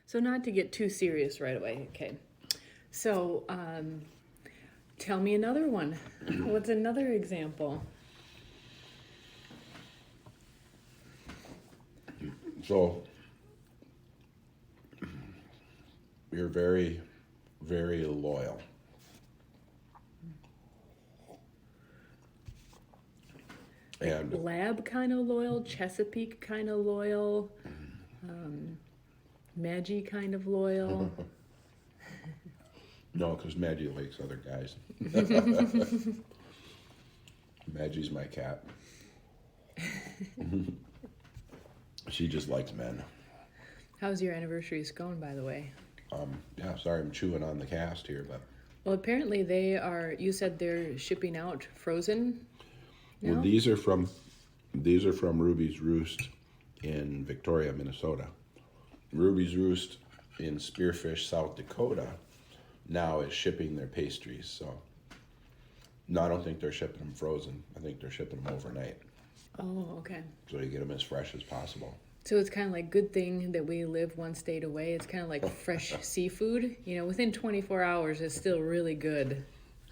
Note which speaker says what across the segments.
Speaker 1: So not to get too serious right away, okay. So tell me another one. What's another example?
Speaker 2: So you're very, very loyal. And
Speaker 1: Lab kind of loyal, Chesapeake kind of loyal, Maggie kind of loyal.
Speaker 2: no, because Maggie likes other guys. Maggie's my cat. She just likes men.
Speaker 1: How's your anniversaries going, by the way?
Speaker 2: Yeah, sorry I'm chewing on the cast here, but
Speaker 1: Well, apparently they are, you said they're shipping out frozen now?
Speaker 2: well, these are from Ruby's Roost in Victoria, Minnesota. Ruby's Roost in Spearfish, South Dakota, now is shipping their pastries. So, no, I don't think they're shipping them frozen. I think they're shipping them overnight.
Speaker 1: Oh, okay.
Speaker 2: So you get them as fresh as possible.
Speaker 1: So it's kind of like good thing that we live one state away. It's kind of like fresh seafood. You know, within 24 hours, it's still really good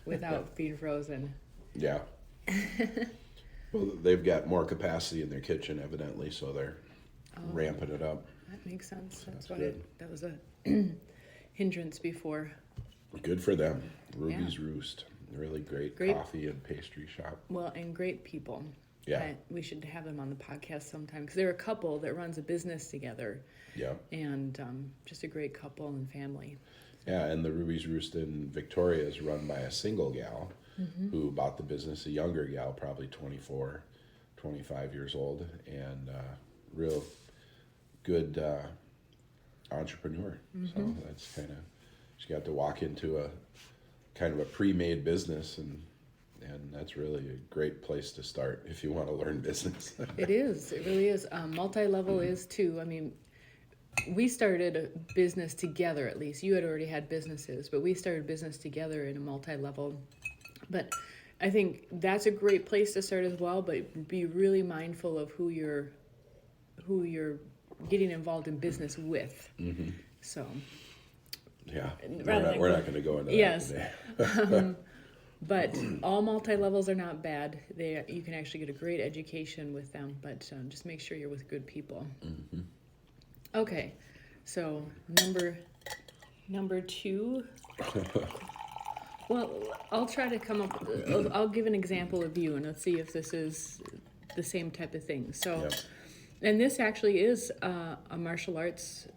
Speaker 1: without being frozen.
Speaker 2: Yeah. Well, they've got more capacity in their kitchen, evidently, so they're ramping it up.
Speaker 1: That makes sense. That's
Speaker 2: That's
Speaker 1: why
Speaker 2: good.
Speaker 1: that was a hindrance before.
Speaker 2: Good for them. Ruby's Roost. Really great
Speaker 1: Great.
Speaker 2: coffee and pastry shop.
Speaker 1: Well, and great people.
Speaker 2: Yeah.
Speaker 1: We should have them on the podcast sometime because they're a couple that runs a business together
Speaker 2: Yeah.
Speaker 1: and just a great couple and family.
Speaker 2: Yeah, and the Ruby's Roost in Victoria is run by a single gal who bought the business, a younger gal, probably 24, 25 years old, and real good entrepreneur. So that's kind of, she got to walk into a kind of a pre-made business, and that's really a great place to start if you want to learn business.
Speaker 1: It is. It really is. Multi-level is too. I mean, we started a business together, at least. You had already had businesses, but we started business together in a multi-level. But I think that's a great place to start as well, but be really mindful of who you're getting involved in business with. So,
Speaker 2: Yeah,
Speaker 1: Rather
Speaker 2: we're
Speaker 1: than-
Speaker 2: not going to go into
Speaker 1: Yes.
Speaker 2: that today.
Speaker 1: but all multi-levels are not bad. You can actually get a great education with them, but just make sure you're with good people. Okay, so number two. Well, I'll try to come up. I'll give an example of you, and let's see if this is the same type of thing. So,
Speaker 2: Yep.
Speaker 1: and this actually is a martial arts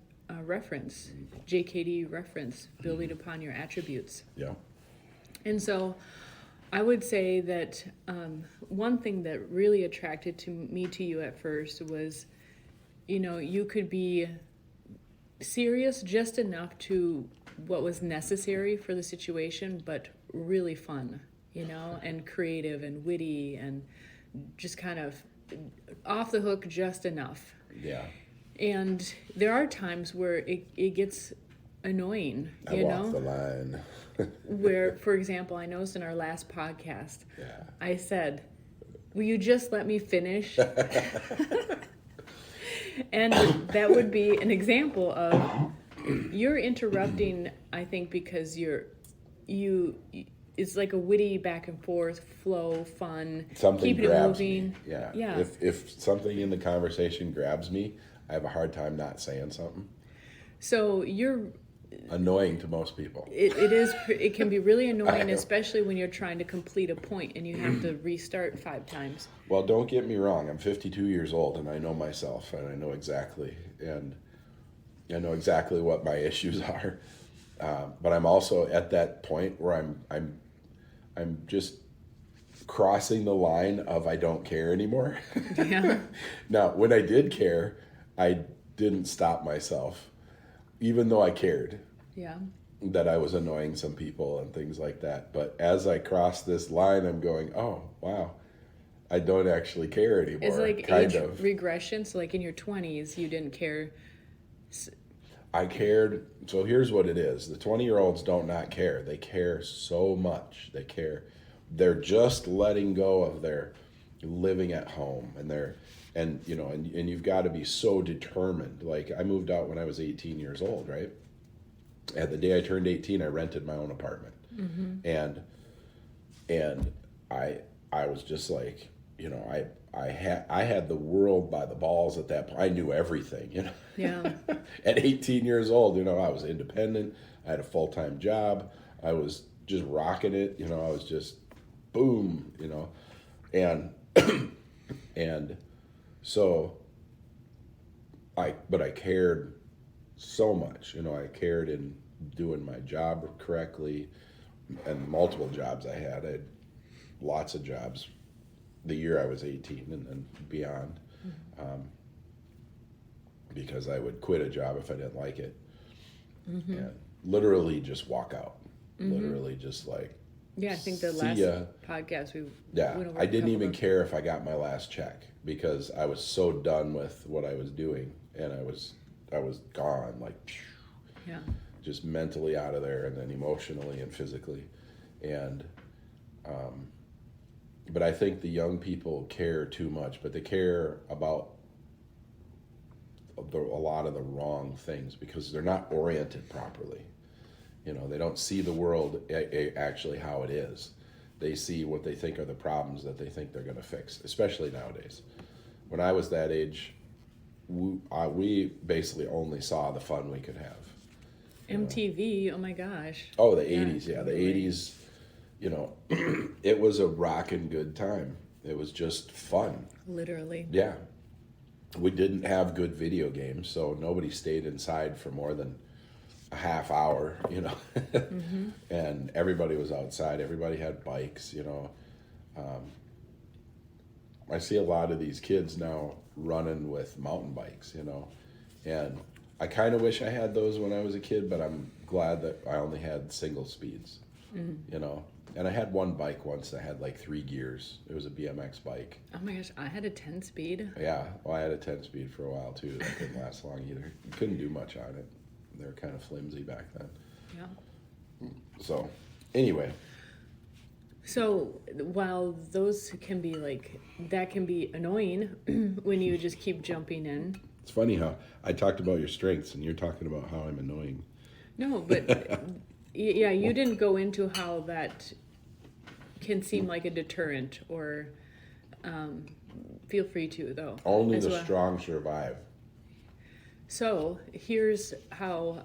Speaker 1: reference, JKD reference, building upon your attributes.
Speaker 2: Yeah.
Speaker 1: And so I would say that one thing that really attracted me to you at first was, you could be serious just enough to what was necessary for the situation, but really fun, and creative and witty and just kind of off the hook just enough.
Speaker 2: Yeah.
Speaker 1: And there are times where it gets annoying,
Speaker 2: I walk the line.
Speaker 1: where, for example, I noticed in our last podcast,
Speaker 2: Yeah.
Speaker 1: I said, will you just let me finish? And that would be an example of you're interrupting, I think, because it's like a witty back and forth flow, fun,
Speaker 2: Something
Speaker 1: keeping it
Speaker 2: grabs
Speaker 1: moving.
Speaker 2: me. Yeah.
Speaker 1: Yeah.
Speaker 2: If something in the conversation grabs me, I have a hard time not saying something.
Speaker 1: So you're
Speaker 2: Annoying to most people.
Speaker 1: it can be really
Speaker 2: I
Speaker 1: annoying,
Speaker 2: know.
Speaker 1: especially when you're trying to complete a point and you have to restart 5 times.
Speaker 2: Well, don't get me wrong. I'm 52 years old, and I know myself, and I know exactly, what my issues are. But I'm also at that point where I'm just crossing the line of I don't care anymore.
Speaker 1: Yeah.
Speaker 2: Now, when I did care, I didn't stop myself, even though I cared
Speaker 1: Yeah.
Speaker 2: that I was annoying some people and things like that. But as I crossed this line, I'm going, oh, wow, I don't actually care anymore.
Speaker 1: It's like
Speaker 2: kind
Speaker 1: age
Speaker 2: of.
Speaker 1: regression. So like in your 20s, you didn't care.
Speaker 2: I cared. So here's what it is. The 20-year-olds don't not care. They care so much. They care. They're just letting go of their living at home, and they're And, you know, and you've got to be so determined. Like, I moved out when I was 18 years old, right? And the day I turned 18, I rented my own apartment. And I was just like, you know, I had the world by the balls at that point. I knew everything, you know.
Speaker 1: Yeah.
Speaker 2: At 18 years old, you know, I was independent. I had a full-time job. I was just rocking it, you know. I was just boom, you know. And and so but I cared so much, you know. I cared in doing my job correctly, and multiple jobs I had lots of jobs the year I was 18 and then beyond, because I would quit a job if I didn't like it, and literally just walk out, literally just like,
Speaker 1: Yeah, I think the
Speaker 2: see
Speaker 1: last
Speaker 2: ya.
Speaker 1: podcast we
Speaker 2: Yeah,
Speaker 1: went over
Speaker 2: I
Speaker 1: a
Speaker 2: didn't
Speaker 1: couple
Speaker 2: even
Speaker 1: of-
Speaker 2: care if I got my last check, because I was so done with what I was doing, and I was gone, like,
Speaker 1: Yeah.
Speaker 2: just mentally out of there, and then emotionally and physically. And but I think the young people care too much, but they care about a lot of the wrong things because they're not oriented properly. You know, they don't see the world actually how it is. They see what they think are the problems that they think they're going to fix, especially nowadays. When I was that age, we basically only saw the fun we could have.
Speaker 1: MTV, oh my gosh.
Speaker 2: Oh, the
Speaker 1: Yeah,
Speaker 2: 80s, yeah, the
Speaker 1: totally.
Speaker 2: 80s, you know, it was a rockin' good time. It was just fun.
Speaker 1: Literally.
Speaker 2: Yeah. We didn't have good video games, so nobody stayed inside for more than a half hour, you know. And everybody was outside. Everybody had bikes, you know. I see a lot of these kids now running with mountain bikes, you know. And I kind of wish I had those when I was a kid, but I'm glad that I only had single speeds, you know. And I had one bike once that had like 3 gears. It was a BMX bike.
Speaker 1: Oh my gosh, I had a 10-speed.
Speaker 2: Yeah, well, I had a 10-speed for a while too. That didn't last long either. You couldn't do much on it. They were kind of flimsy back then.
Speaker 1: Yeah.
Speaker 2: So, anyway,
Speaker 1: So while those can be like, that can be annoying when you just keep jumping in.
Speaker 2: it's funny how I talked about your strengths and you're talking about how I'm annoying.
Speaker 1: No, but yeah, you didn't go into how that can seem like a deterrent or feel free to though.
Speaker 2: Only
Speaker 1: as
Speaker 2: the
Speaker 1: well.
Speaker 2: strong survive.
Speaker 1: So here's how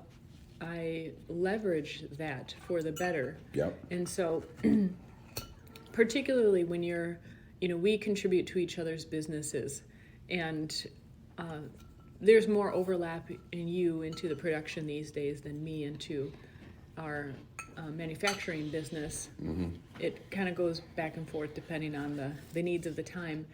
Speaker 1: I leverage that for the better.
Speaker 2: Yep.
Speaker 1: And so particularly when you're, you know, we contribute to each other's businesses, and there's more overlap in you into the production these days than me into our manufacturing business. It kind of goes back and forth depending on the needs of the time.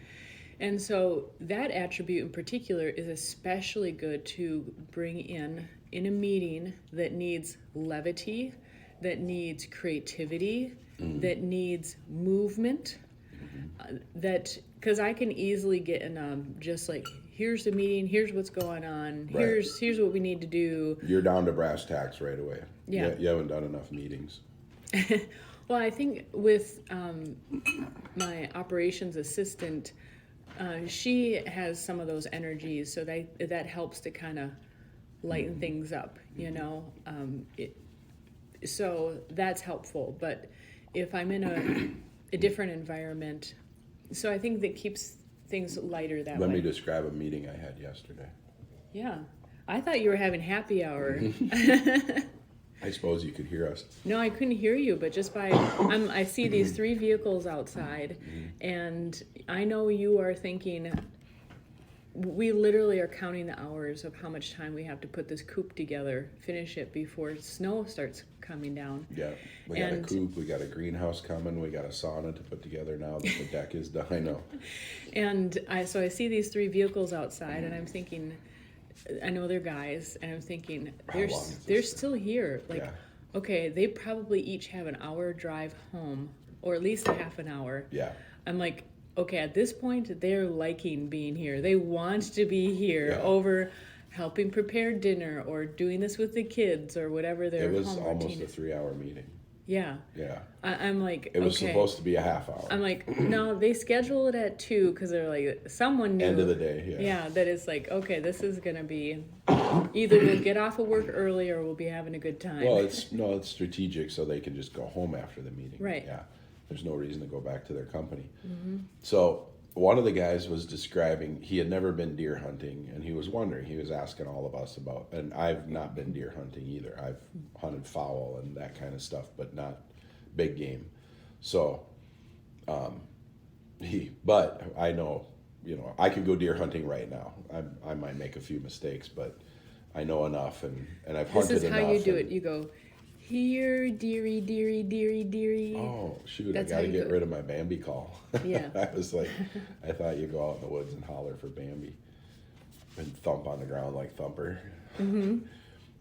Speaker 1: And so that attribute in particular is especially good to bring in a meeting that needs levity, that needs creativity, that needs movement, that, because I can easily get in just like, here's the meeting, here's what's going on,
Speaker 2: Right.
Speaker 1: here's what we need to do.
Speaker 2: You're down to brass tacks right away.
Speaker 1: Yeah.
Speaker 2: You haven't done enough meetings.
Speaker 1: Well, I think with my operations assistant, she has some of those energies, so that helps to kind of lighten things up, you know. So that's helpful. But if I'm in a different environment, so I think that keeps things lighter that
Speaker 2: Let
Speaker 1: way.
Speaker 2: me describe a meeting I had yesterday.
Speaker 1: Yeah, I thought you were having happy hour.
Speaker 2: I suppose you could hear us.
Speaker 1: No, I couldn't hear you, but just by I see these 3 vehicles outside, and I know you are thinking. We literally are counting the hours of how much time we have to put this coop together, finish it before snow starts coming down.
Speaker 2: Yeah, we got a
Speaker 1: And-
Speaker 2: coop, we got a greenhouse coming, we got a sauna to put together now that the deck is done. I know.
Speaker 1: And I see these 3 vehicles outside, and I'm thinking, I know they're guys, and I'm thinking
Speaker 2: How long is
Speaker 1: they're
Speaker 2: this
Speaker 1: still here. Like,
Speaker 2: Yeah.
Speaker 1: okay, they probably each have an hour drive home, or at least a half an hour.
Speaker 2: Yeah.
Speaker 1: I'm like, okay, at this point, they're liking being here. They want to be here
Speaker 2: Yeah.
Speaker 1: over helping prepare dinner or doing this with the kids or whatever their
Speaker 2: It was
Speaker 1: home
Speaker 2: almost
Speaker 1: routine
Speaker 2: a
Speaker 1: is.
Speaker 2: 3-hour meeting.
Speaker 1: Yeah.
Speaker 2: Yeah.
Speaker 1: I'm like,
Speaker 2: It was
Speaker 1: okay.
Speaker 2: supposed to be a half hour.
Speaker 1: I'm like, no, they schedule it at 2 because they're like, someone knew.
Speaker 2: End of the day, yeah.
Speaker 1: Yeah, that it's like, okay, this is gonna be either we'll get off of work early or we'll be having a good time.
Speaker 2: Well, it's strategic so they can just go home after the meeting.
Speaker 1: Right.
Speaker 2: Yeah. There's no reason to go back to their company. So one of the guys was describing he had never been deer hunting, and he was wondering. He was asking all of us about, and I've not been deer hunting either. I've hunted fowl and that kind of stuff, but not big game. So, but I know, I could go deer hunting right now. I might make a few mistakes, but I know enough, and I've hunted enough.
Speaker 1: This is how you do it. You go, here, dearie, dearie, dearie, dearie.
Speaker 2: Oh, shoot,
Speaker 1: That's
Speaker 2: I
Speaker 1: how
Speaker 2: got to
Speaker 1: you
Speaker 2: get
Speaker 1: do it.
Speaker 2: rid of my Bambi call.
Speaker 1: Yeah.
Speaker 2: I was like, I thought you'd go out in the woods and holler for Bambi and thump on the ground like Thumper.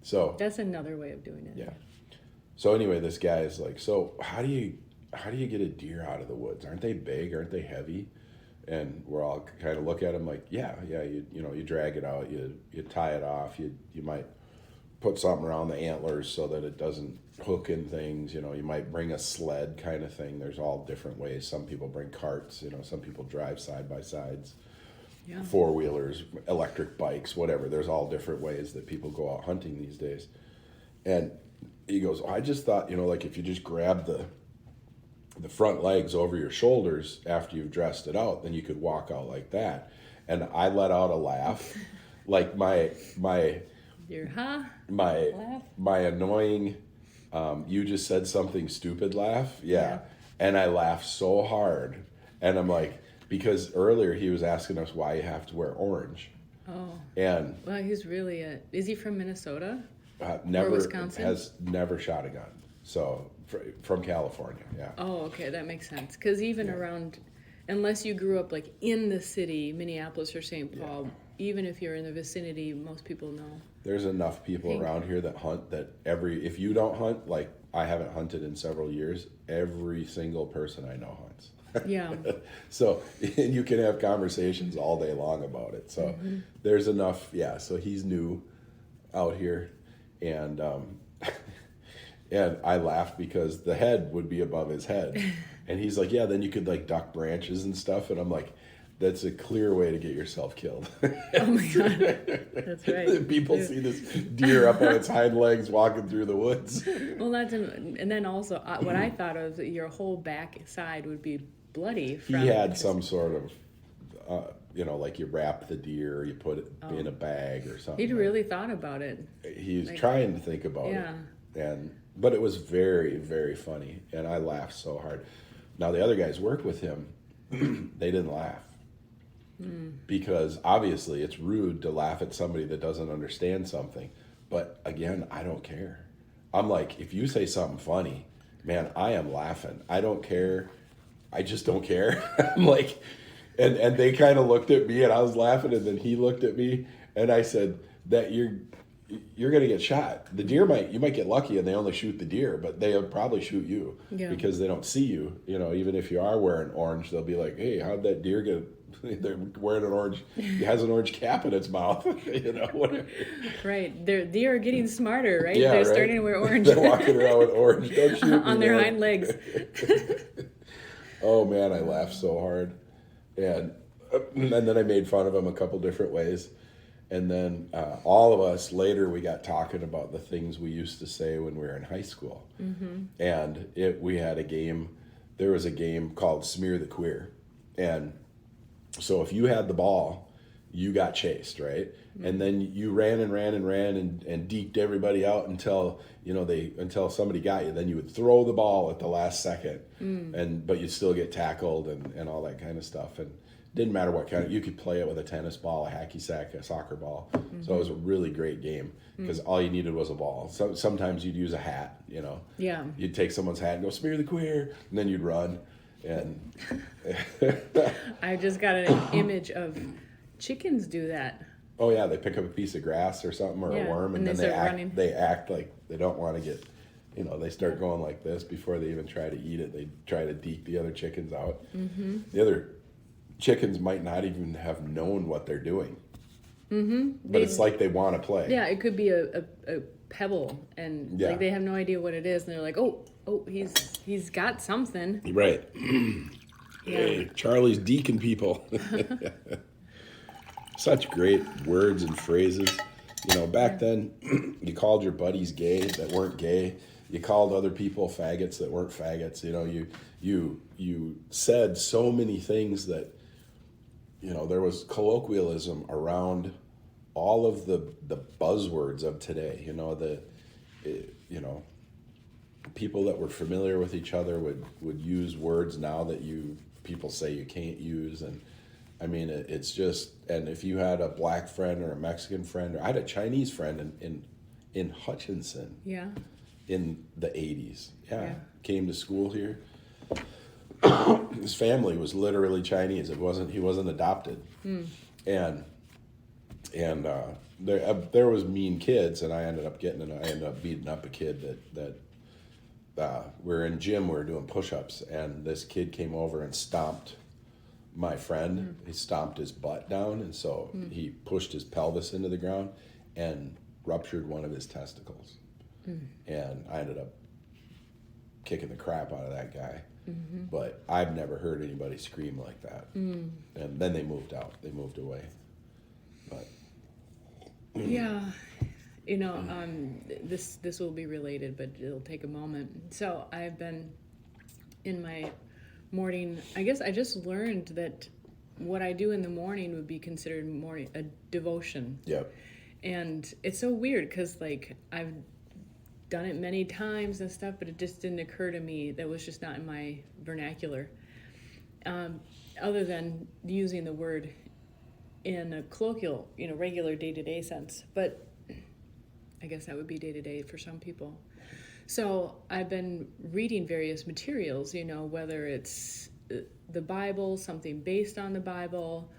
Speaker 2: So
Speaker 1: That's another way of doing it.
Speaker 2: yeah. So anyway, this guy is like, so how do you get a deer out of the woods? Aren't they big? Aren't they heavy? And we're all kind of look at him like, yeah. You drag it out, you tie it off, you might put something around the antlers so that it doesn't hook in things. You might bring a sled kind of thing. There's all different ways. Some people bring carts. Some people drive side by sides,
Speaker 1: Yeah.
Speaker 2: four-wheelers, electric bikes, whatever. There's all different ways that people go out hunting these days. And he goes, I just thought, like if you just grab the front legs over your shoulders after you've dressed it out, then you could walk out like that. And I let out a laugh, like my
Speaker 1: Your
Speaker 2: my
Speaker 1: laugh?
Speaker 2: my annoying you just said something stupid laugh. Yeah. And I laughed so hard. And I'm like, because earlier he was asking us why you have to wear orange.
Speaker 1: Oh.
Speaker 2: And
Speaker 1: Well, he's really is he from Minnesota?
Speaker 2: never
Speaker 1: Wisconsin?
Speaker 2: has never shot a gun. So from California, yeah.
Speaker 1: Oh, okay, that makes sense. Because even around, unless you grew up like in the city, Minneapolis or St. Paul, even if you're in the vicinity, most people know.
Speaker 2: There's enough people around here that hunt that if you don't hunt, like I haven't hunted in several years, every single person I know hunts.
Speaker 1: Yeah.
Speaker 2: So, and you can have conversations all day long about it. So there's enough, yeah. So he's new out here, and and I laughed because the head would be above his head. And he's like, yeah, then you could like duck branches and stuff. And I'm like, that's a clear way to get yourself killed.
Speaker 1: Oh my God. That's right.
Speaker 2: People see this deer up on its hind legs walking through the woods.
Speaker 1: Well, and then also what I thought of, your whole back side would be bloody.
Speaker 2: He had some sort of, like you wrap the deer, you put it in a bag or something.
Speaker 1: He'd really thought about it.
Speaker 2: He's trying to think about it. But it was very, very funny. And I laughed so hard. Now, the other guys work with him. They didn't laugh. Because obviously it's rude to laugh at somebody that doesn't understand something. But again, I don't care. I'm like, if you say something funny, man, I am laughing. I don't care. I just don't care. I'm like, and they kind of looked at me and I was laughing, and then he looked at me and I said that you're gonna get shot. The deer you might get lucky and they only shoot the deer, but they'll probably shoot you because they don't see you. Even if you are wearing orange, they'll be like, hey, how'd that deer get? They're wearing an orange. It has an orange cap in its mouth. Whatever.
Speaker 1: Right. They are getting smarter, right?
Speaker 2: Yeah,
Speaker 1: They're
Speaker 2: right?
Speaker 1: starting to wear orange.
Speaker 2: They're walking around with orange. Don't shoot
Speaker 1: on
Speaker 2: me,
Speaker 1: their
Speaker 2: man.
Speaker 1: hind legs.
Speaker 2: Oh man, I laughed so hard, and then I made fun of him a couple different ways, and then all of us later we got talking about the things we used to say when we were in high school, and we had a game. There was a game called Smear the Queer, and so if you had the ball, you got chased, right? And then you ran and deked everybody out until until somebody got you. Then you would throw the ball at the last second, but you'd still get tackled and all that kind of stuff. And didn't matter what kind of, you could play it with a tennis ball, a hacky sack, a soccer ball. So it was a really great game because all you needed was a ball. So sometimes you'd use a hat,
Speaker 1: Yeah.
Speaker 2: You'd take someone's hat and go smear the queer, and then you'd run. And
Speaker 1: I just got an image of chickens do that.
Speaker 2: oh yeah, they pick up a piece of grass or something or a worm, and then they act like they don't want to get, they start going like this before they even try to eat it. They try to deke the other chickens out. The other chickens might not even have known what they're doing. But it's like they want to play.
Speaker 1: Yeah, it could be a pebble, and
Speaker 2: Yeah.
Speaker 1: like they have no idea what it is, and they're like, oh, he's got something.
Speaker 2: Right.
Speaker 1: Yeah.
Speaker 2: Hey, Charlie's Deacon people. Such great words and phrases. Back then, you called your buddies gay that weren't gay. You called other people faggots that weren't faggots. You said so many things that, there was colloquialism around all of the buzzwords of today. People that were familiar with each other would use words now that people say you can't use. And I mean, it's just, and if you had a black friend or a Mexican friend, or I had a Chinese friend in Hutchinson
Speaker 1: Yeah.
Speaker 2: in the 80s.
Speaker 1: Yeah.
Speaker 2: Came to school here. His family was literally Chinese. He wasn't adopted. And there was mean kids, and I ended up beating up a kid that we were in gym, we were doing push-ups, and this kid came over and stomped my friend. He stomped his butt down, and so he pushed his pelvis into the ground and ruptured one of his testicles. And I ended up kicking the crap out of that guy. But I've never heard anybody scream like that. And then they moved out. They moved away. But
Speaker 1: Yeah. This will be related, but it'll take a moment. So I've been in my morning, I guess I just learned that what I do in the morning would be considered a devotion.
Speaker 2: Yep.
Speaker 1: And it's so weird because like I've done it many times and stuff, but it just didn't occur to me. That was just not in my vernacular. Other than using the word in a colloquial, regular day-to-day sense. But I guess that would be day-to-day for some people. So I've been reading various materials, whether it's the Bible, something based on the Bible,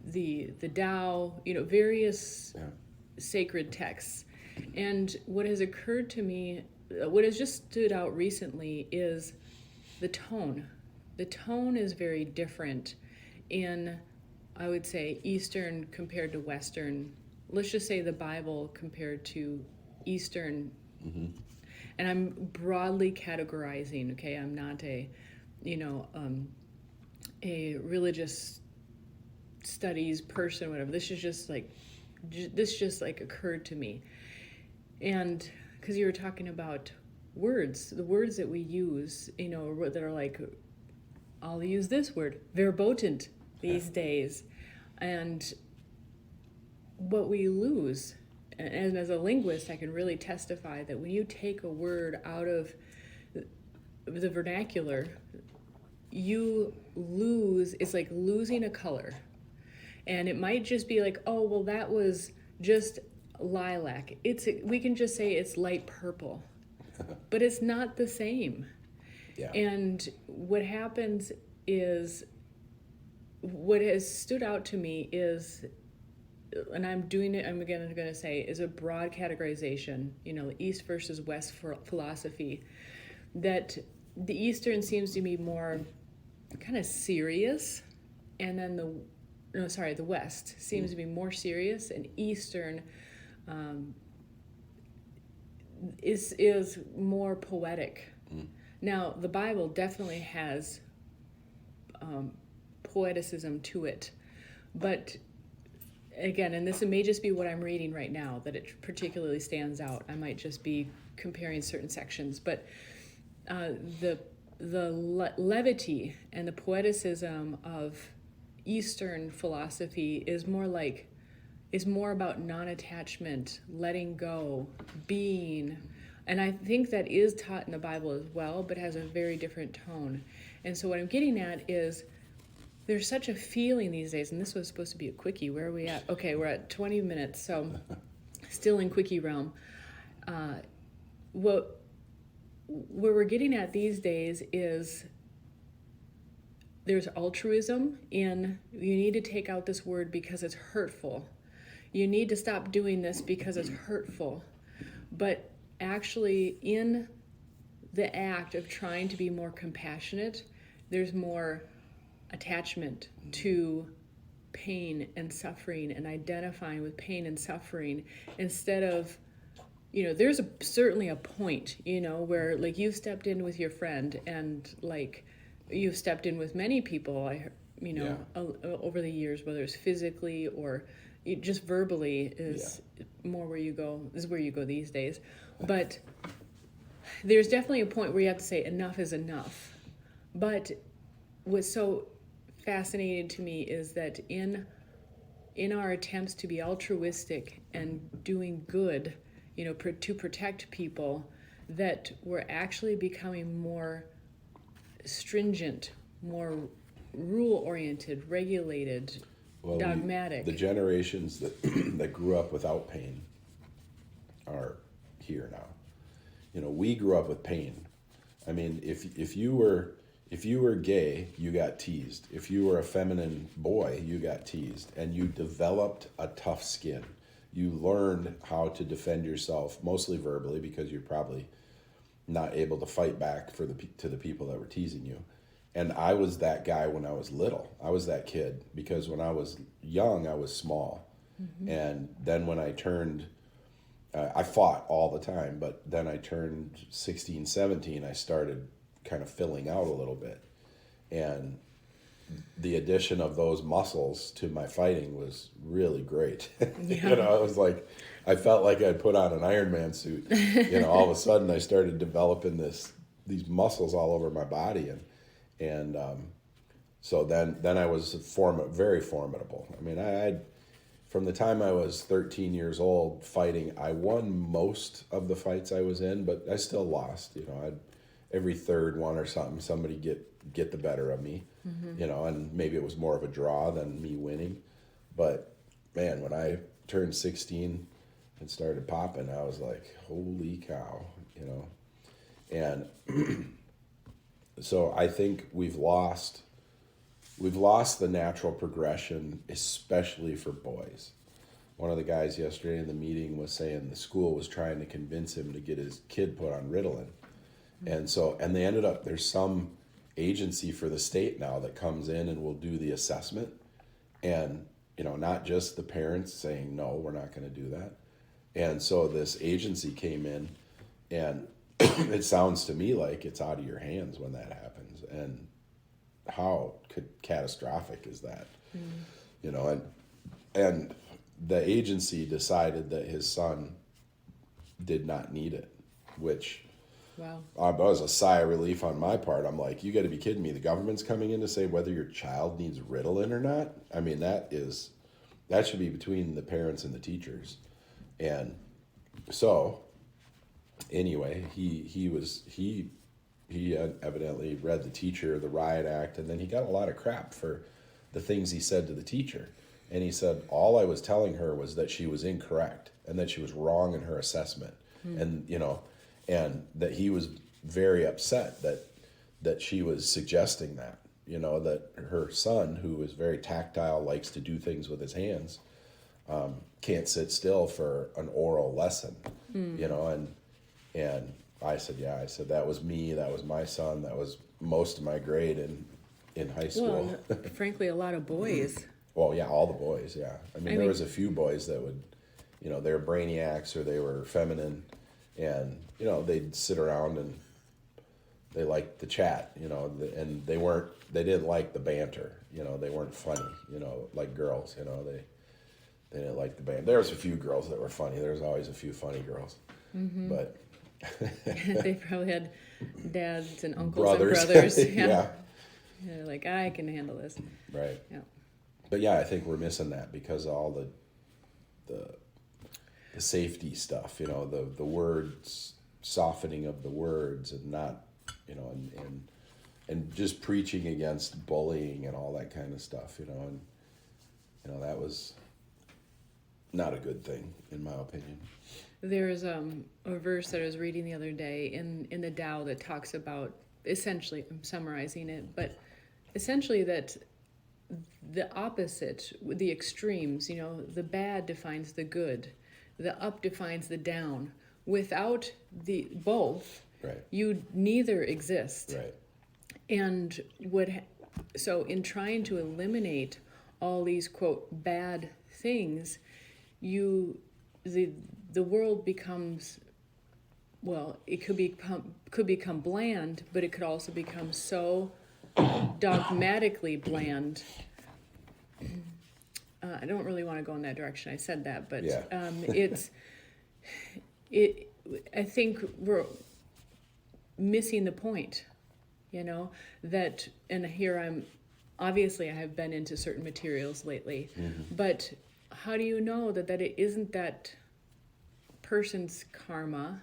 Speaker 1: the Tao, various sacred texts. And what has occurred to me, what has just stood out recently is the tone. The tone is very different in, I would say, Eastern compared to Western. Let's just say the Bible compared to Eastern. And I'm broadly categorizing, okay? I'm not a religious studies person, whatever. This just occurred to me. And because you were talking about words, the words that we use, that are like, I'll use this word, verboten these days. And what we lose, and as a linguist, I can really testify that when you take a word out of the vernacular, you lose, it's like losing a color. And it might just be like, oh, well, that was just lilac. We can just say it's light purple, but it's not the same.
Speaker 2: Yeah.
Speaker 1: And what happens is, what has stood out to me is, and I'm doing it, I'm again going to say, is a broad categorization, East versus West philosophy, that the Eastern seems to be more kind of serious, and then the West seems to be more serious, and Eastern is more poetic. Now, the Bible definitely has poeticism to it, but again, and this may just be what I'm reading right now, that it particularly stands out. I might just be comparing certain sections, but the levity and the poeticism of Eastern philosophy is more about non-attachment, letting go, being. And I think that is taught in the Bible as well, but has a very different tone. And so what I'm getting at is, there's such a feeling these days, and this was supposed to be a quickie. Where are we at? Okay, we're at 20 minutes, so still in quickie realm. Where we're getting at these days is there's altruism in, you need to take out this word because it's hurtful. You need to stop doing this because it's hurtful. But actually, in the act of trying to be more compassionate, there's more attachment to pain and suffering and identifying with pain and suffering, instead of there's certainly a point, where like you stepped in with your friend, and like you've stepped in with many people, over the years, whether it's physically or just verbally is more where you go, is where you go these days. But there's definitely a point where you have to say enough is enough. But what's so fascinating to me is that in our attempts to be altruistic and doing good, to protect people, that we're actually becoming more stringent, more rule-oriented, regulated, dogmatic.
Speaker 2: The generations that that grew up without pain are here now. We grew up with pain. I mean, if you were gay, you got teased. If you were a feminine boy, you got teased, and you developed a tough skin. You learned how to defend yourself, mostly verbally, because you're probably not able to fight back to the people that were teasing you. And I was that guy when I was little. I was that kid because when I was young, I was small. Mm-hmm. And then when I turned, I fought all the time, but then I turned 16, 17, I started kind of filling out a little bit. And the addition of those muscles to my fighting was really great. Yeah. It was like, I felt like I'd put on an Iron Man suit. All of a sudden I started developing these muscles all over my body. And so then I was very formidable. I mean, from the time I was 13 years old fighting, I won most of the fights I was in, but I still lost. Every third one or something, somebody get the better of me. Mm-hmm. And maybe it was more of a draw than me winning. But man, when I turned 16 and started popping, I was like, holy cow, And so I think we've lost the natural progression, especially for boys. One of the guys yesterday in the meeting was saying the school was trying to convince him to get his kid put on Ritalin. Mm-hmm. And they ended up, there's some agency for the state now that comes in and will do the assessment. And, not just the parents saying, no, we're not going to do that. And so this agency came in, and it sounds to me like it's out of your hands when that happens. And how catastrophic is that? Mm. And the agency decided that his son did not need it, which wow. That was a sigh of relief on my part. I'm like, you got to be kidding me. The government's coming in to say whether your child needs Ritalin or not. I mean, that should be between the parents and the teachers. And so anyway, he evidently read the teacher, the riot act, and then he got a lot of crap for the things he said to the teacher. And he said, all I was telling her was that she was incorrect and that she was wrong in her assessment. And, and that he was very upset that she was suggesting that, that her son, who is very tactile, likes to do things with his hands, can't sit still for an oral lesson, and I said, that was me, that was my son, that was most of my grade in high school.
Speaker 1: Well, frankly, a lot of boys.
Speaker 2: Well, yeah, all the boys, yeah. I mean, there was a few boys that would, they were brainiacs or they were feminine, and, they'd sit around and they liked the chat, and they didn't like the banter, they weren't funny, like girls, they didn't like the banter. There was a few girls that were funny. There was always a few funny girls, mm-hmm. But
Speaker 1: they probably had dads and uncles and brothers. Yeah. They're like, I can handle this.
Speaker 2: Right. Yeah. But yeah, I think we're missing that because of all the safety stuff, the words, softening of the words, and not, and just preaching against bullying and all that kind of stuff, and that was not a good thing in my opinion.
Speaker 1: There's a verse that I was reading the other day in the Tao that talks about, essentially, I'm summarizing it, but essentially that the opposite, the extremes, the bad defines the good, the up defines the down. Without the both, right, you neither exist. Right. And so in trying to eliminate all these, quote, bad things, the world becomes well, it could become bland, but it could also become so dogmatically bland. I don't really want to go in that direction. I said that, but
Speaker 2: Yeah.
Speaker 1: I think we're missing the point, that, and here obviously I have been into certain materials lately, but how do you know that it isn't that person's karma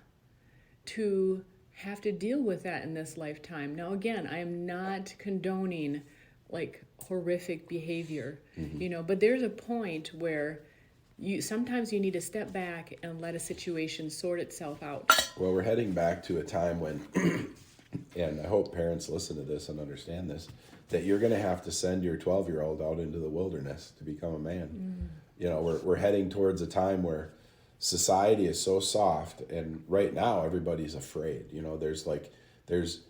Speaker 1: to have to deal with that in this lifetime? Now, again, I am not condoning like horrific behavior, but there's a point where sometimes you need to step back and let a situation sort itself out.
Speaker 2: Well, we're heading back to a time when, and I hope parents listen to this and understand this, that you're going to have to send your 12-year-old out into the wilderness to become a man. We're heading towards a time where society is so soft, and right now everybody's afraid. There's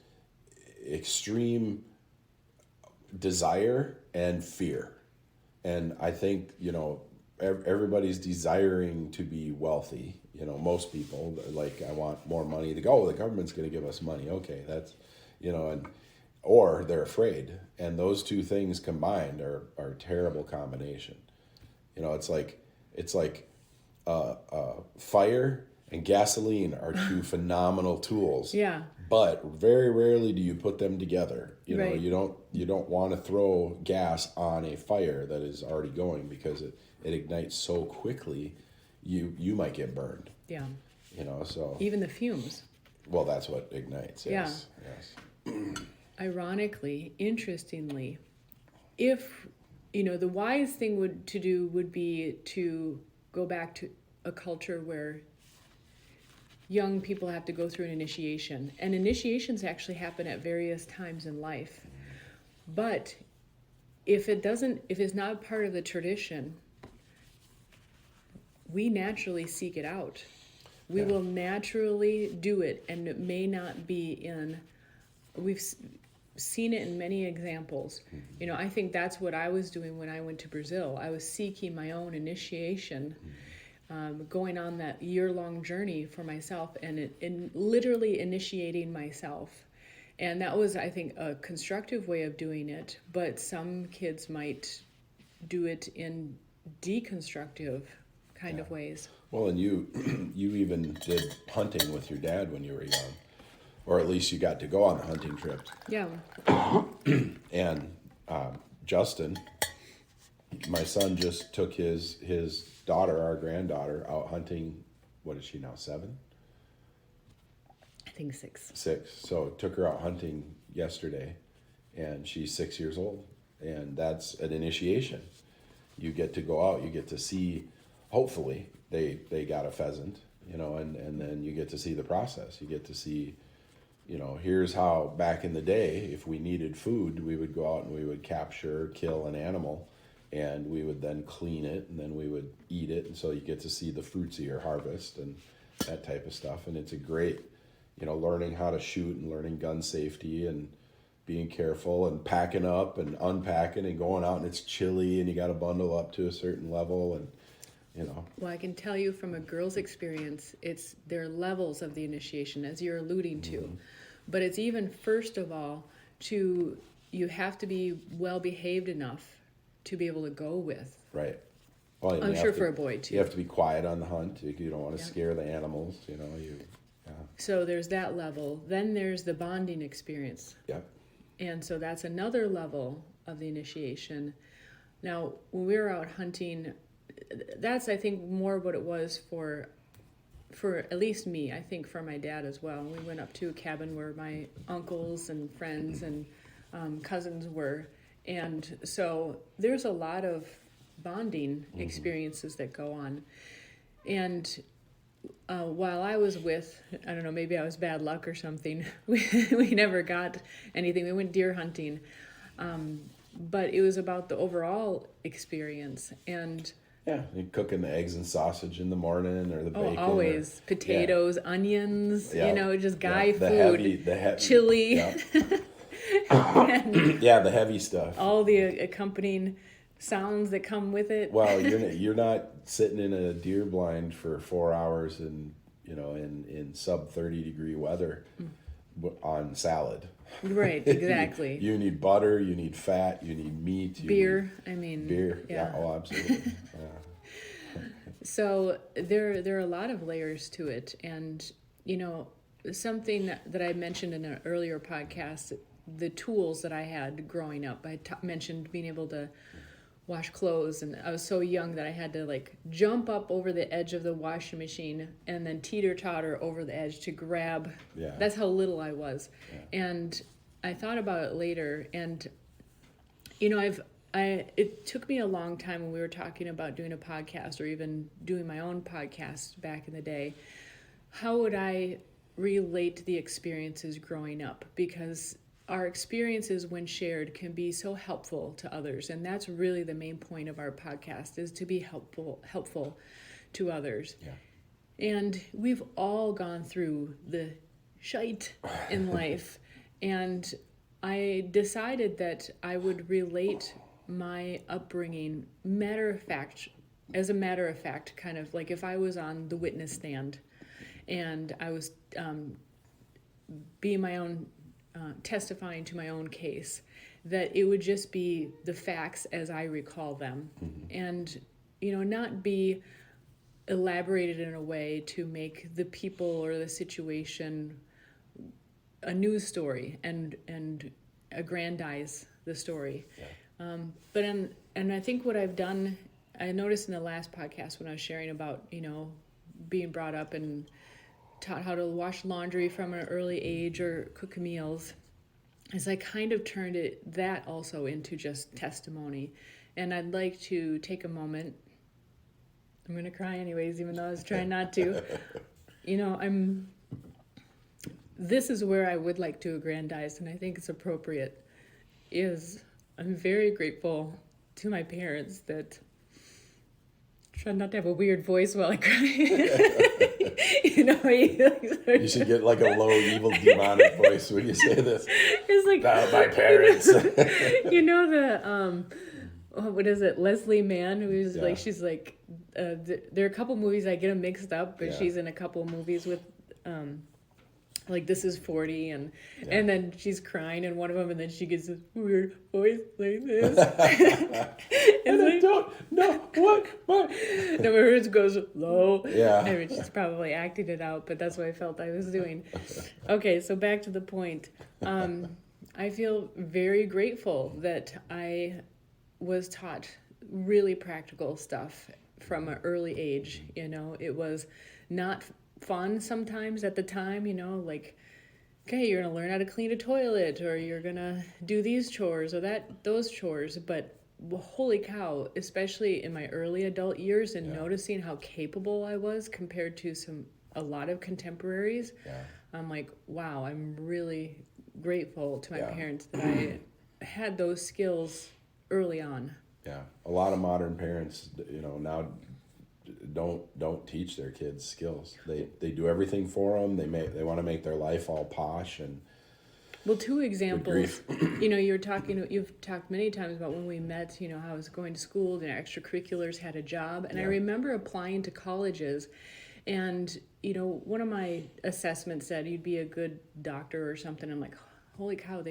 Speaker 2: extreme desire and fear, and I think everybody's desiring to be wealthy. Most people, like, I want more money. They go, the government's going to give us money. Okay, that's or they're afraid, and those two things combined are a terrible combination. It's like fire and gasoline are two phenomenal tools.
Speaker 1: Yeah.
Speaker 2: But very rarely do you put them together.
Speaker 1: Right.
Speaker 2: You don't want to throw gas on a fire that is already going, because it ignites so quickly, you might get burned.
Speaker 1: Yeah.
Speaker 2: So
Speaker 1: Even the fumes.
Speaker 2: well, that's what ignites. Yes.
Speaker 1: Yeah. Yes. Ironically, interestingly, if the wise thing would be to go back to a culture where young people have to go through an initiation, and initiations actually happen at various times in life. But if it's not part of the tradition, we naturally seek it out. We will naturally do it, and it may not be we've seen it in many examples. I think that's what I was doing when I went to Brazil. I was seeking my own initiation, going on that year-long journey for myself, and literally initiating myself. And that was, I think, a constructive way of doing it, but some kids might do it in deconstructive kind of ways.
Speaker 2: Well, and you even did hunting with your dad when you were young, or at least you got to go on the hunting trips.
Speaker 1: Yeah.
Speaker 2: And Justin, my son, just took his daughter, our granddaughter, out hunting. What is she now, 7?
Speaker 1: I think 6.
Speaker 2: 6. So took her out hunting yesterday, and she's 6 years old, and that's an initiation. You get to go out, you get to see. Hopefully, they got a pheasant, and then you get to see the process. You get to see, here's how back in the day, if we needed food, we would go out and we would kill an animal, and we would then clean it, and then we would eat it. And so you get to see the fruits of your harvest and that type of stuff. And it's a great, learning how to shoot and learning gun safety and being careful and packing up and unpacking and going out, and it's chilly and you got to bundle up to a certain level, and
Speaker 1: Well, I can tell you from a girl's experience, there are levels of the initiation, as you're alluding to. But it's even, first of all, you have to be well behaved enough to be able to go with.
Speaker 2: Right. Well,
Speaker 1: I'm sure for a boy too.
Speaker 2: You have to be quiet on the hunt. You don't want to scare the animals.
Speaker 1: So there's that level. Then there's the bonding experience.
Speaker 2: Yep.
Speaker 1: And so that's another level of the initiation. Now, when we were out hunting, that's, I think, more what it was for at least me. I think for my dad as well. We went up to a cabin where my uncles and friends and cousins were. And so there's a lot of bonding experiences that go on. And while I was I don't know, maybe I was bad luck or something, we never got anything. We went deer hunting. But it was about the overall experience. And
Speaker 2: yeah, you're cooking the eggs and sausage in the morning, or the bacon.
Speaker 1: Oh, always. Potatoes, onions, just guy food.
Speaker 2: The heavy,
Speaker 1: chili.
Speaker 2: Yeah. Yeah, the heavy stuff.
Speaker 1: All the accompanying sounds that come with it.
Speaker 2: Well, you're not sitting in a deer blind for 4 hours and in sub 30-degree weather on salad.
Speaker 1: Right, exactly.
Speaker 2: You need butter, you need fat, you need meat, you
Speaker 1: Beer,
Speaker 2: need beer. Yeah, oh, absolutely.
Speaker 1: So there are a lot of layers to it, and something that I mentioned in an earlier podcast, the tools that I had growing up. I mentioned being able to wash clothes, and I was so young that I had to like jump up over the edge of the washing machine and then teeter-totter over the edge to grab.
Speaker 2: Yeah.
Speaker 1: That's how little I was.
Speaker 2: Yeah.
Speaker 1: And I thought about it later, and it took me a long time when we were talking about doing a podcast or even doing my own podcast back in the day. How would I relate the experiences growing up? Because our experiences, when shared, can be so helpful to others, and that's really the main point of our podcast, is to be helpful to others.
Speaker 2: Yeah.
Speaker 1: And we've all gone through the shite in life, and I decided that I would relate my upbringing as a matter of fact, kind of like if I was on the witness stand and I was being my own testifying to my own case, that it would just be the facts as I recall them. Mm-hmm. And not be elaborated in a way to make the people or the situation a news story and aggrandize the story. Yeah. And I think what I've done, I noticed in the last podcast when I was sharing about being brought up and taught how to wash laundry from an early age or cook meals, is I kind of turned that also into just testimony. And I'd like to take a moment. I'm going to cry anyways, even though I was trying not to. This is where I would like to aggrandize, and I think it's appropriate, is I'm very grateful to my parents that, try not to have a weird voice while I cry.
Speaker 2: You should get like a low, evil, demonic voice when you say this.
Speaker 1: It's like,
Speaker 2: my parents.
Speaker 1: What is it? Leslie Mann, who's like, she's like, there are a couple movies I get them mixed up, but she's in a couple movies with, like This Is 40, and then she's crying in one of them, and then she gets this weird voice like this.
Speaker 2: And I don't know what.
Speaker 1: No, hers goes low.
Speaker 2: Yeah.
Speaker 1: I mean, she's probably acting it out, but that's what I felt I was doing. Okay, so back to the point. I feel very grateful that I was taught really practical stuff from an early age. It was not fun sometimes at the time, like, okay, you're gonna learn how to clean a toilet, or you're gonna do these chores or those chores, but holy cow, especially in my early adult years and noticing how capable I was compared to a lot of contemporaries, I'm like, wow, I'm really grateful to my parents that I had those skills early on.
Speaker 2: Yeah, a lot of modern parents, now don't teach their kids skills. They do everything for them. They want to make their life all posh and.
Speaker 1: Well, two examples. You've talked many times about when we met. How I was going to school, the extracurriculars, had a job, and I remember applying to colleges, and one of my assessments said you'd be a good doctor or something. I'm like, holy cow,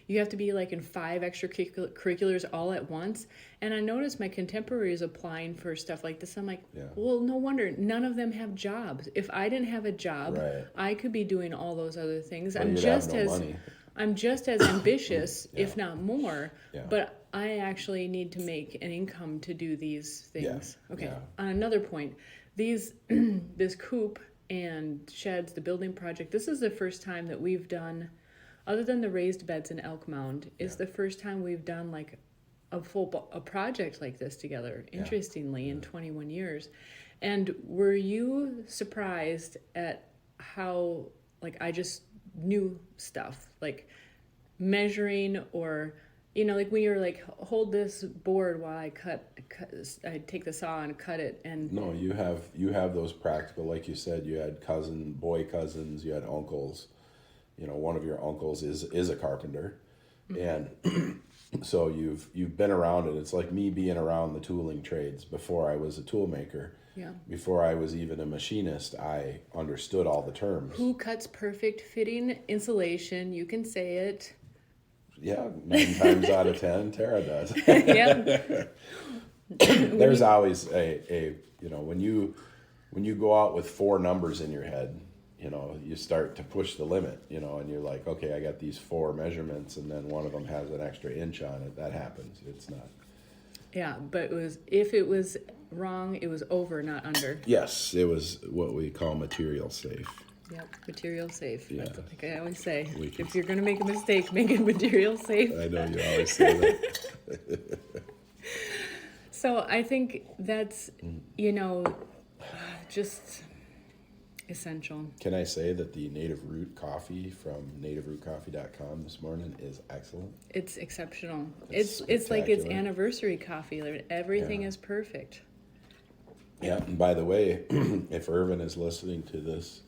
Speaker 1: you have to be like in 5 extracurriculars all at once. And I noticed my contemporaries applying for stuff like this. I'm like, well, no wonder none of them have jobs. If I didn't have a job, I could be doing all those other things.
Speaker 2: Well,
Speaker 1: I'm just as ambitious, if not more, but I actually need to make an income to do these things. Yeah. Okay. Yeah. On another point, this coop and sheds, the building project, this is the first time that we've done, other than the raised beds in Elk Mound, is the first time we've done like a project like this together, interestingly, in 21 years. And were you surprised at how, like, I just knew stuff, like measuring, or, like when you're like, hold this board while I I take the saw and cut it. And
Speaker 2: no, you have those practical, like you said, you had boy cousins, you had uncles. One of your uncles is a carpenter, and so you've been around it. It's like me being around the tooling trades before I was a tool maker.
Speaker 1: Yeah.
Speaker 2: Before I was even a machinist, I understood all the terms.
Speaker 1: Who cuts perfect fitting insulation? You can say it.
Speaker 2: Yeah, 9 times out of 10, Tara does.
Speaker 1: Yeah.
Speaker 2: There's always a when you go out with 4 numbers in your head, you start to push the limit, and you're like, okay, I got these 4 measurements, and then one of them has an extra inch on it. That happens. It's not.
Speaker 1: Yeah, but if it was wrong, it was over, not under.
Speaker 2: Yes, it was what we call material safe.
Speaker 1: Yep, material safe.
Speaker 2: Yeah.
Speaker 1: That's like I always say.
Speaker 2: We can-
Speaker 1: If you're gonna make a mistake, make it material safe.
Speaker 2: I know you always say that.
Speaker 1: So I think that's just essential.
Speaker 2: Can I say that the Native Root coffee from nativerootcoffee.com this morning is excellent?
Speaker 1: It's exceptional.
Speaker 2: It's
Speaker 1: It's like it's
Speaker 2: spectacular.
Speaker 1: anniversary coffee. Like, everything
Speaker 2: Yeah.
Speaker 1: is perfect.
Speaker 2: Yeah, and by the way, if Irvin is listening to this,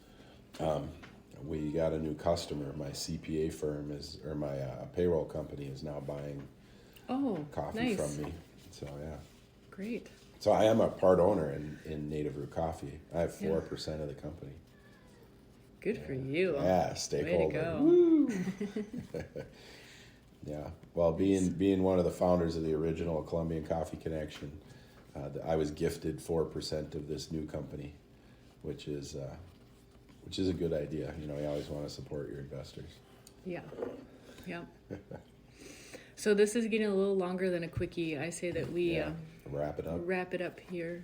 Speaker 2: we got a new customer. My CPA firm or my payroll company is now buying
Speaker 1: Oh,
Speaker 2: coffee
Speaker 1: nice.
Speaker 2: from me. So yeah.
Speaker 1: Great.
Speaker 2: So I am a part owner in Native Root Coffee. I have 4% of the company.
Speaker 1: Good for you.
Speaker 2: Yeah,
Speaker 1: Way to
Speaker 2: stakeholder.
Speaker 1: go.
Speaker 2: Woo! Yeah. Well, being one of the founders of the original Colombian Coffee Connection, I was gifted 4% of this new company, which is a good idea. You always want to support your investors.
Speaker 1: Yeah. Yep. So this is getting a little longer than a quickie. I say that we
Speaker 2: Yeah. Wrap it up.
Speaker 1: wrap it up here.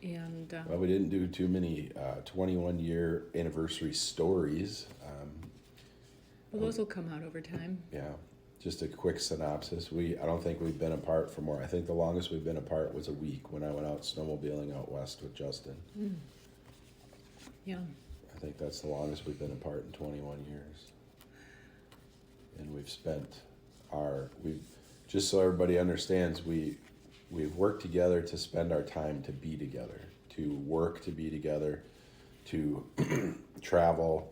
Speaker 1: And
Speaker 2: Well, we didn't do too many 21-year anniversary stories.
Speaker 1: well, those will come out over time.
Speaker 2: Yeah, just a quick synopsis. I don't think we've been apart for more. I think the longest we've been apart was a week when I went out snowmobiling out west with Justin.
Speaker 1: Yeah.
Speaker 2: I think that's the longest we've been apart in 21 years. And just so everybody understands, we've worked together to spend our time to be together, to work to be together, to travel.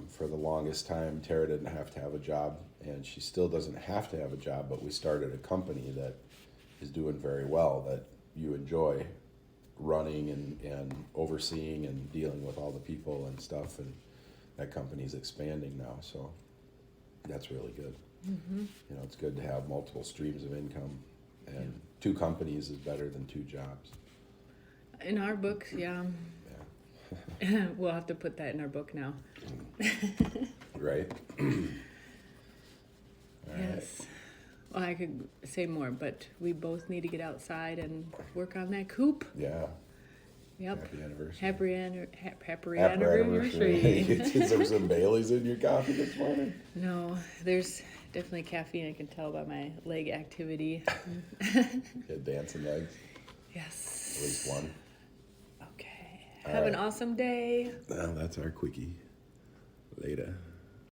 Speaker 2: For the longest time, Tara didn't have to have a job, and she still doesn't have to have a job, but we started a company that is doing very well, that you enjoy running and overseeing and dealing with all the people and stuff, and that company's expanding now, so that's really good. Mm-hmm. It's good to have multiple streams of income, and 2 companies is better than 2 jobs.
Speaker 1: In our book, yeah. We'll have to put that in our book now.
Speaker 2: Right?
Speaker 1: Yes. Well, I could say more, but we both need to get outside and work on that coop.
Speaker 2: Yeah.
Speaker 1: Yep.
Speaker 2: Happy anniversary.
Speaker 1: Happy
Speaker 2: Happy
Speaker 1: anniversary.
Speaker 2: Is there some Baileys in your coffee this morning?
Speaker 1: No, there's definitely caffeine. I can tell by my leg activity.
Speaker 2: Good dancing legs.
Speaker 1: Yes.
Speaker 2: At least one.
Speaker 1: Okay.
Speaker 2: All
Speaker 1: Have an
Speaker 2: right.
Speaker 1: awesome day.
Speaker 2: Well, that's our quickie.